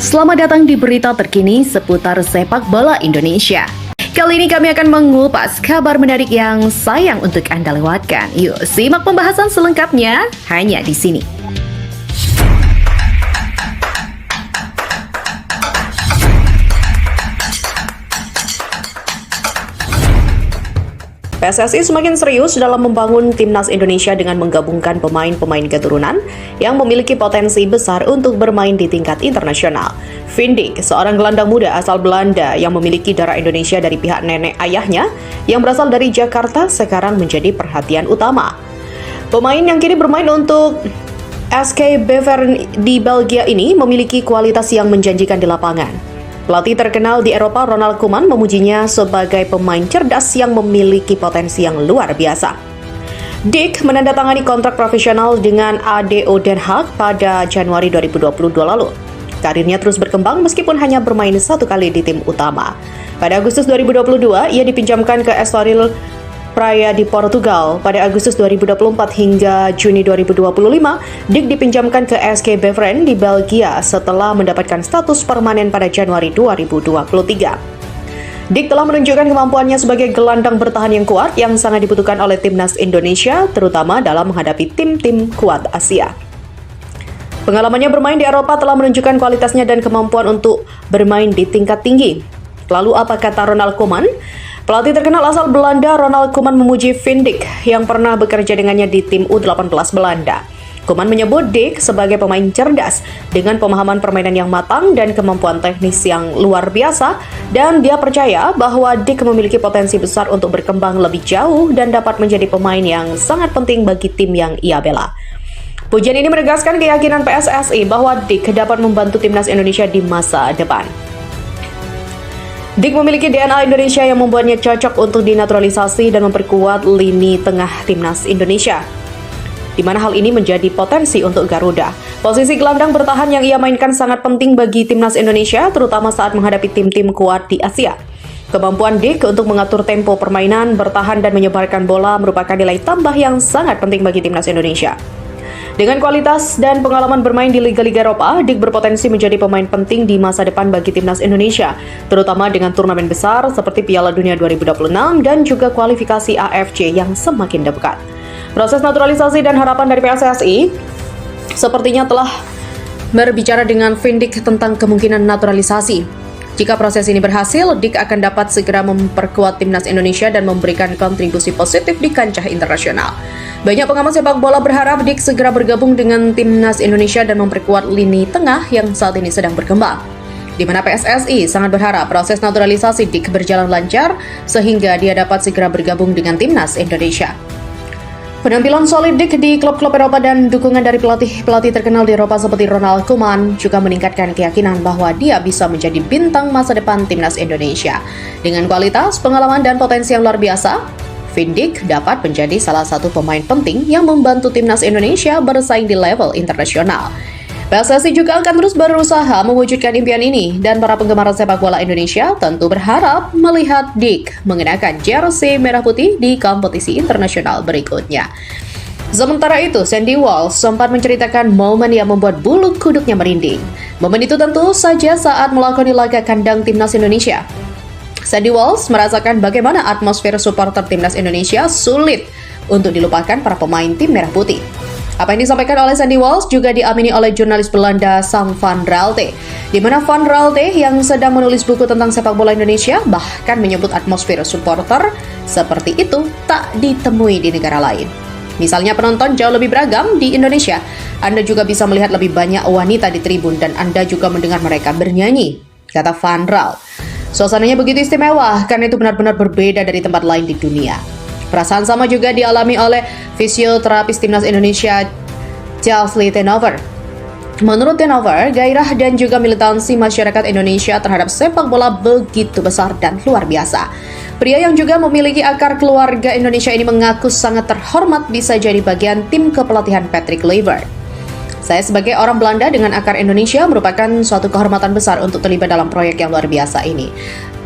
Selamat datang di berita terkini seputar sepak bola Indonesia. Kali ini kami akan mengupas kabar menarik yang sayang untuk Anda lewatkan. Yuk, simak pembahasan selengkapnya hanya di sini. PSSI semakin serius dalam membangun timnas Indonesia dengan menggabungkan pemain-pemain keturunan yang memiliki potensi besar untuk bermain di tingkat internasional. Van Dijk, seorang gelandang muda asal Belanda yang memiliki darah Indonesia dari pihak nenek ayahnya yang berasal dari Jakarta, sekarang menjadi perhatian utama. Pemain yang kini bermain untuk SK Beveren di Belgia ini memiliki kualitas yang menjanjikan di lapangan. Pelatih terkenal di Eropa Ronald Koeman memujinya sebagai pemain cerdas yang memiliki potensi yang luar biasa. Dijk menandatangani kontrak profesional dengan ADO Den Haag pada Januari 2022 lalu. Karirnya terus berkembang meskipun hanya bermain satu kali di tim utama. Pada Agustus 2022, ia dipinjamkan ke Estoril Praia di Portugal. Pada Agustus 2024 hingga Juni 2025, Dijk dipinjamkan ke SK Beveren di Belgia setelah mendapatkan status permanen pada Januari 2023. Dijk telah menunjukkan kemampuannya sebagai gelandang bertahan yang kuat yang sangat dibutuhkan oleh timnas Indonesia, terutama dalam menghadapi tim-tim kuat Asia. Pengalamannya bermain di Eropa telah menunjukkan kualitasnya dan kemampuan untuk bermain di tingkat tinggi. Lalu apa kata Ronald Koeman? Pelatih terkenal asal Belanda Ronald Koeman memuji Van Dijk yang pernah bekerja dengannya di tim U18 Belanda. Koeman menyebut Dijk sebagai pemain cerdas dengan pemahaman permainan yang matang dan kemampuan teknis yang luar biasa, dan dia percaya bahwa Dijk memiliki potensi besar untuk berkembang lebih jauh dan dapat menjadi pemain yang sangat penting bagi tim yang ia bela. Pujian ini menegaskan keyakinan PSSI bahwa Dijk dapat membantu timnas Indonesia di masa depan. Dijk memiliki DNA Indonesia yang membuatnya cocok untuk dinaturalisasi dan memperkuat lini tengah timnas Indonesia, di mana hal ini menjadi potensi untuk Garuda. Posisi gelandang bertahan yang ia mainkan sangat penting bagi timnas Indonesia, terutama saat menghadapi tim-tim kuat di Asia. Kemampuan Dijk untuk mengatur tempo permainan, bertahan dan menyebarkan bola merupakan nilai tambah yang sangat penting bagi timnas Indonesia. Dengan kualitas dan pengalaman bermain di liga-liga Eropa, Dijk berpotensi menjadi pemain penting di masa depan bagi timnas Indonesia, terutama dengan turnamen besar seperti Piala Dunia 2026 dan juga kualifikasi AFC yang semakin dekat. Proses naturalisasi dan harapan dari PSSI sepertinya telah berbicara dengan Van Dijk tentang kemungkinan naturalisasi. Jika proses ini berhasil, Dijk akan dapat segera memperkuat timnas Indonesia dan memberikan kontribusi positif di kancah internasional. Banyak pengamat sepak bola berharap Dijk segera bergabung dengan timnas Indonesia dan memperkuat lini tengah yang saat ini sedang berkembang. Di mana PSSI sangat berharap proses naturalisasi Dijk berjalan lancar sehingga dia dapat segera bergabung dengan timnas Indonesia. Penampilan solid Dijk di klub-klub Eropa dan dukungan dari pelatih terkenal di Eropa seperti Ronald Koeman juga meningkatkan keyakinan bahwa dia bisa menjadi bintang masa depan timnas Indonesia. Dengan kualitas, pengalaman, dan potensi yang luar biasa, Van Dijk dapat menjadi salah satu pemain penting yang membantu timnas Indonesia bersaing di level internasional. PSSI juga akan terus berusaha mewujudkan impian ini, dan para penggemar sepak bola Indonesia tentu berharap melihat Dijk mengenakan jersey merah putih di kompetisi internasional berikutnya. Sementara itu, Sandy Walsh sempat menceritakan momen yang membuat bulu kuduknya merinding. Momen itu tentu saja saat melakoni laga kandang timnas Indonesia. Sandy Walsh merasakan bagaimana atmosfer supporter timnas Indonesia sulit untuk dilupakan para pemain tim merah putih. Apa yang disampaikan oleh Sandy Walsh juga diamini oleh jurnalis Belanda Sam van Raalte, di mana Van Raalte yang sedang menulis buku tentang sepak bola Indonesia bahkan menyebut atmosfer supporter seperti itu tak ditemui di negara lain. Misalnya penonton jauh lebih beragam di Indonesia, Anda juga bisa melihat lebih banyak wanita di tribun dan Anda juga mendengar mereka bernyanyi, kata Van Raal. Suasananya begitu istimewa karena itu benar-benar berbeda dari tempat lain di dunia. Perasaan sama juga dialami oleh fisioterapis timnas Indonesia, Chelsea Tenover. Menurut Tenover, gairah dan juga militansi masyarakat Indonesia terhadap sepak bola begitu besar dan luar biasa. Pria yang juga memiliki akar keluarga Indonesia ini mengaku sangat terhormat bisa jadi bagian tim kepelatihan Patrick Kluivert. Saya sebagai orang Belanda dengan akar Indonesia merupakan suatu kehormatan besar untuk terlibat dalam proyek yang luar biasa ini.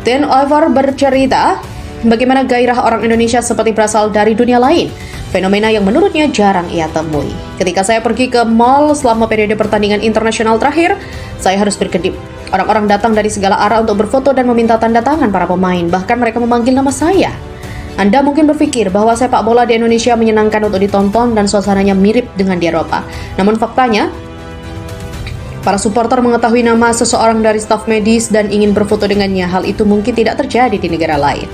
Tenover bercerita, bagaimana gairah orang Indonesia seperti berasal dari dunia lain, fenomena yang menurutnya jarang ia temui. Ketika saya pergi ke mall selama periode pertandingan internasional terakhir, saya harus berkedip. Orang-orang datang dari segala arah untuk berfoto dan meminta tanda tangan para pemain, bahkan mereka memanggil nama saya. Anda mungkin berpikir bahwa sepak bola di Indonesia menyenangkan untuk ditonton dan suasananya mirip dengan di Eropa. Namun faktanya, para supporter mengetahui nama seseorang dari staf medis dan ingin berfoto dengannya. Hal itu mungkin tidak terjadi di negara lain.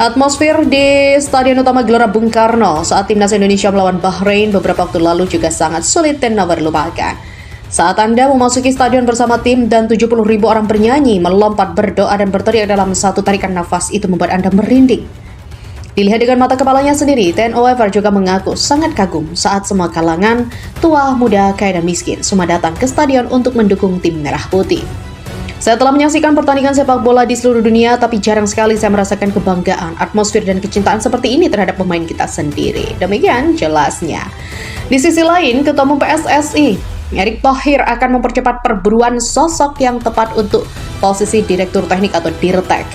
Atmosfer di Stadion Utama Gelora Bung Karno saat timnas Indonesia melawan Bahrain beberapa waktu lalu juga sangat sulit dan tak terlupakan. Saat Anda memasuki stadion bersama tim dan 70.000 orang bernyanyi, melompat, berdoa, dan berteriak dalam satu tarikan nafas, itu membuat Anda merinding. Dilihat dengan mata kepalanya sendiri, TNOFR juga mengaku sangat kagum saat semua kalangan, tua, muda, kaya, dan miskin semua datang ke stadion untuk mendukung tim Merah Putih. Saya telah menyaksikan pertandingan sepak bola di seluruh dunia, tapi jarang sekali saya merasakan kebanggaan, atmosfer, dan kecintaan seperti ini terhadap pemain kita sendiri. Demikian jelasnya. Di sisi lain, Ketua Umum PSSI, Erick Thohir, akan mempercepat perburuan sosok yang tepat untuk posisi Direktur Teknik atau Dirtek.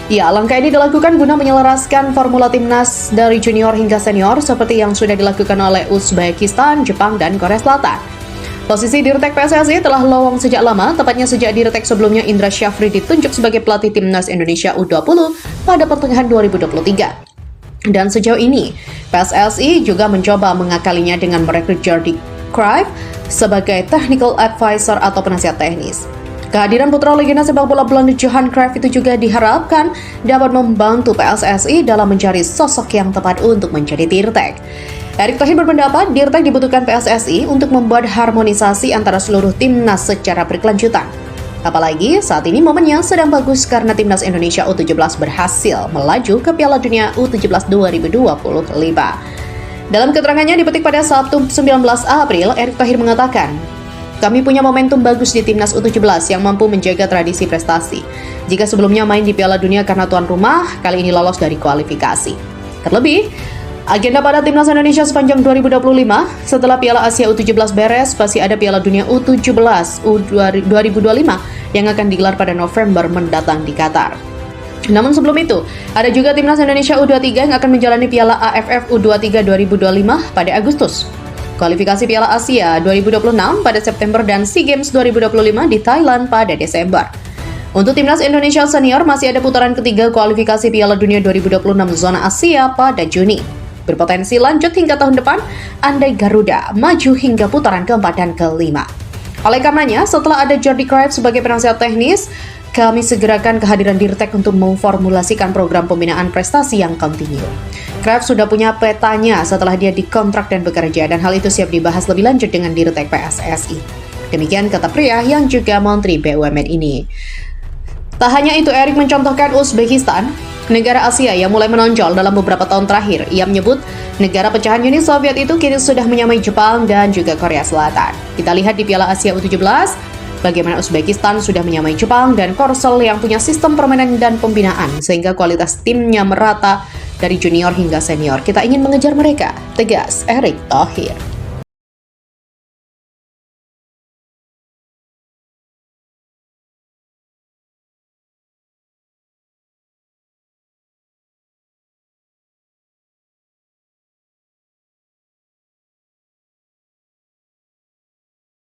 Ya, langkah ini dilakukan guna menyelaraskan formula timnas dari junior hingga senior seperti yang sudah dilakukan oleh Uzbekistan, Jepang, dan Korea Selatan. Posisi Dirtek PSSI telah lowong sejak lama, tepatnya sejak Dirtek sebelumnya Indra Syafri ditunjuk sebagai pelatih timnas Indonesia U20 pada pertengahan 2023. Dan sejauh ini, PSSI juga mencoba mengakalinya dengan merekrut Jordi Cruyff sebagai technical advisor atau penasihat teknis. Kehadiran putra legenda sepak bola Belanda Johan Cruyff itu juga diharapkan dapat membantu PSSI dalam mencari sosok yang tepat untuk menjadi Dirtek. Erick Thohir berpendapat Dirtek dibutuhkan PSSI untuk membuat harmonisasi antara seluruh timnas secara berkelanjutan. Apalagi saat ini momennya sedang bagus karena timnas Indonesia U17 berhasil melaju ke Piala Dunia U17 2025. Dalam keterangannya dipetik pada Sabtu 19 April, Erick Thohir mengatakan, "Kami punya momentum bagus di timnas U17 yang mampu menjaga tradisi prestasi. Jika sebelumnya main di Piala Dunia karena tuan rumah, kali ini lolos dari kualifikasi. Terlebih, agenda pada timnas Indonesia sepanjang 2025, setelah Piala Asia U17 beres, masih ada Piala Dunia U17 2025 yang akan digelar pada November mendatang di Qatar. Namun sebelum itu, ada juga timnas Indonesia U23 yang akan menjalani Piala AFF U23 2025 pada Agustus. Kualifikasi Piala Asia 2026 pada September dan SEA Games 2025 di Thailand pada Desember. Untuk timnas Indonesia senior masih ada putaran ketiga kualifikasi Piala Dunia 2026 zona Asia pada Juni. Berpotensi lanjut hingga tahun depan andai Garuda maju hingga putaran keempat dan kelima. Oleh karenanya, setelah ada Jordi Cruyff sebagai penasihat teknis, kami segerakan kehadiran Dirtek untuk memformulasikan program pembinaan prestasi yang kontinu. Cruyff sudah punya petanya setelah dia dikontrak dan bekerja, dan hal itu siap dibahas lebih lanjut dengan Dirtek PSSI. Demikian kata pria yang juga Menteri BUMN ini. Tak hanya itu, Erick mencontohkan Uzbekistan, negara Asia yang mulai menonjol dalam beberapa tahun terakhir. Ia menyebut negara pecahan Uni Soviet itu kini sudah menyamai Jepang dan juga Korea Selatan. Kita lihat di Piala Asia U17, bagaimana Uzbekistan sudah menyamai Jepang dan Korsel yang punya sistem permainan dan pembinaan sehingga kualitas timnya merata dari junior hingga senior. Kita ingin mengejar mereka, tegas Erick Thohir.